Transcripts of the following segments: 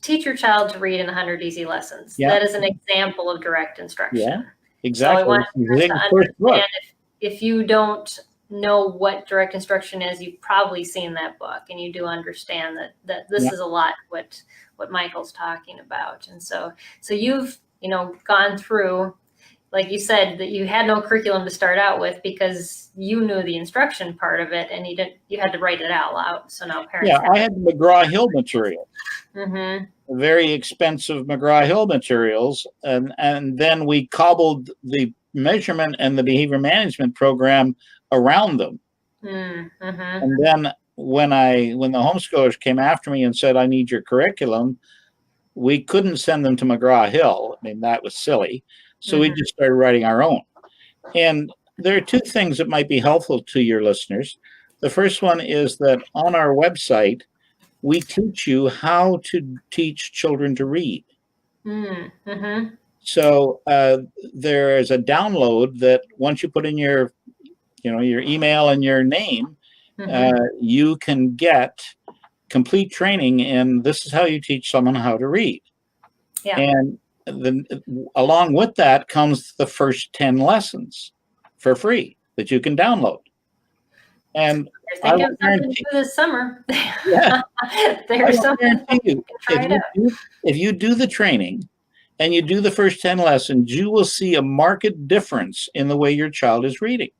teach your child to read in 100 easy lessons. Yeah. That is an example of direct instruction. Yeah, exactly. So I want you to understand if you don't know what direct instruction is, you've probably seen that book, and you do understand that this is a lot what Michael's talking about. And so you've gone through, like you said, that you had no curriculum to start out with because you knew the instruction part of it, and you had to write it out loud. So now parents. Yeah, I had McGraw-Hill material. Mm-hmm. Very expensive McGraw-Hill materials, and then we cobbled the measurement and the behavior management program around them. Mm-hmm. And then when the homeschoolers came after me and said, I need your curriculum, we couldn't send them to McGraw-Hill. I mean, that was silly. So we just started writing our own. And there are two things that might be helpful to your listeners. The first one is that on our website, we teach you how to teach children to read. Mm-hmm. So there is a download that once you put in your email and your name, you can get complete training in this is how you teach someone how to read. Yeah. And along with that comes the first 10 lessons for free that you can download. And I will guarantee you this summer. Yeah, There's something you, if you do the training and you do the first 10 lessons, you will see a marked difference in the way your child is reading.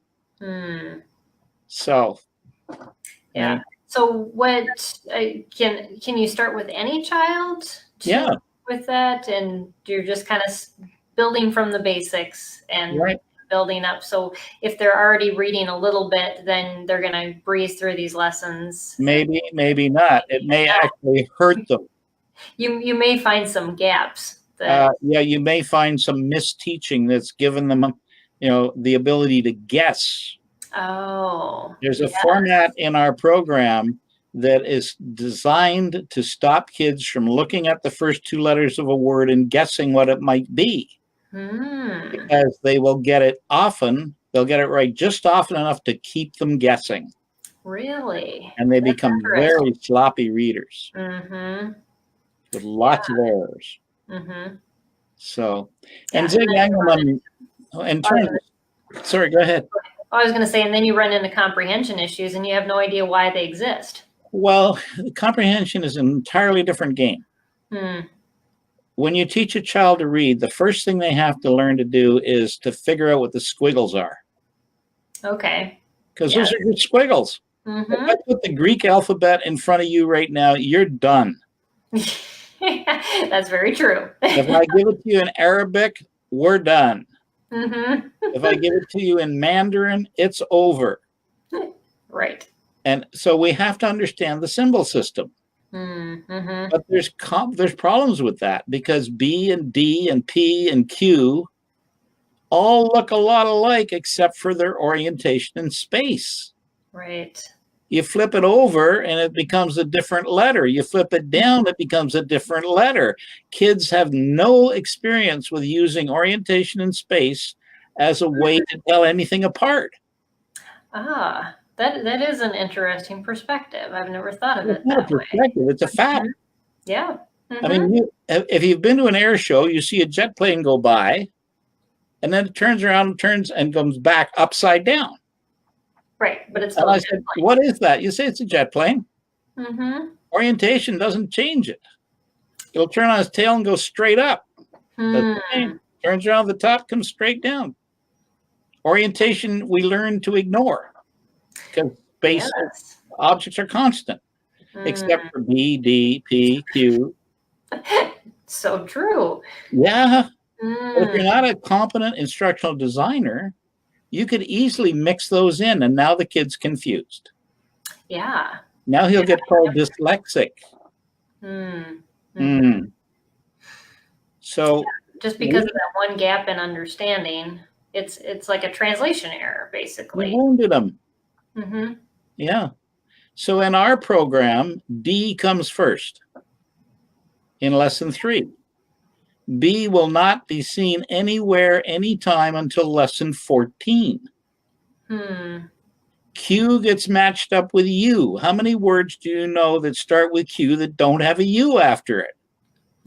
So, yeah. So what can you start with any child? With that, and you're just kind of building from the basics and building up. So if they're already reading a little bit, then they're going to breeze through these lessons. Maybe not. It may actually hurt them. You may find some gaps. You may find some misteaching that's given them, the ability to guess. Oh. There's a format in our program that is designed to stop kids from looking at the first two letters of a word and guessing what it might be. Because they will get it often. They'll get it right just often enough to keep them guessing. Really? And they become very sloppy readers. With lots of errors. So, and Zig Engelman, sorry, go ahead. I was going to say, and then you run into comprehension issues and you have no idea why they exist. Well, comprehension is an entirely different game. When you teach a child to read, the first thing they have to learn to do is to figure out what the squiggles are. Okay. Because those are your squiggles. If I put the Greek alphabet in front of you right now, you're done. That's very true. If I give it to you in Arabic, we're done. If I give it to you in Mandarin, it's over. Right. And so we have to understand the symbol system. But there's problems with that because B and D and P and Q all look a lot alike except for their orientation in space. Right. You flip it over and it becomes a different letter. You flip it down, it becomes a different letter. Kids have no experience with using orientation in space as a way to tell anything apart. That is an interesting perspective. I've never thought of it that way. It's not a perspective, it's a fact. Yeah. I mean, if you've been to an air show, you see a jet plane go by, and then it turns around, and comes back upside down. Right, but it's still a jet plane. What is that? You say it's a jet plane. Orientation doesn't change it. It'll turn on its tail and go straight up. The plane turns around the top, comes straight down. Orientation we learn to ignore. Because space objects are constant, except for B, D, P, Q. So true. Yeah. But if you're not a competent instructional designer, you could easily mix those in, and now the kid's confused. Yeah. Now he'll get called dyslexic. So just because of that one gap in understanding, it's like a translation error, basically. We wounded him. Yeah. So in our program, D comes first in lesson 3. B will not be seen anywhere, anytime until lesson 14. Q gets matched up with U. How many words do you know that start with Q that don't have a U after it?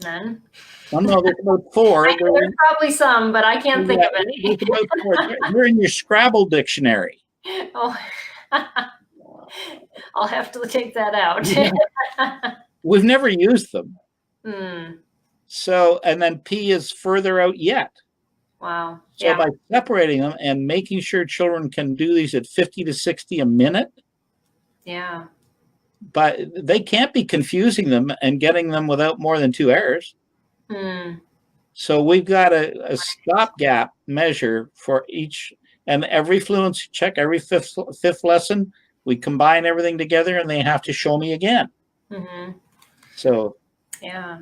None. Oh, no, there's about 4. There's probably some, but I can't think of any. There's about 4. They're in your Scrabble dictionary. Oh, I'll have to take that out. We've never used them. Hmm. So, and then P is further out yet. Wow. So by separating them and making sure children can do these at 50 to 60 a minute. Yeah. But they can't be confusing them and getting them without more than 2 errors. So we've got a stopgap measure for each, and every fluency check, every fifth lesson, we combine everything together and they have to show me again. So yeah.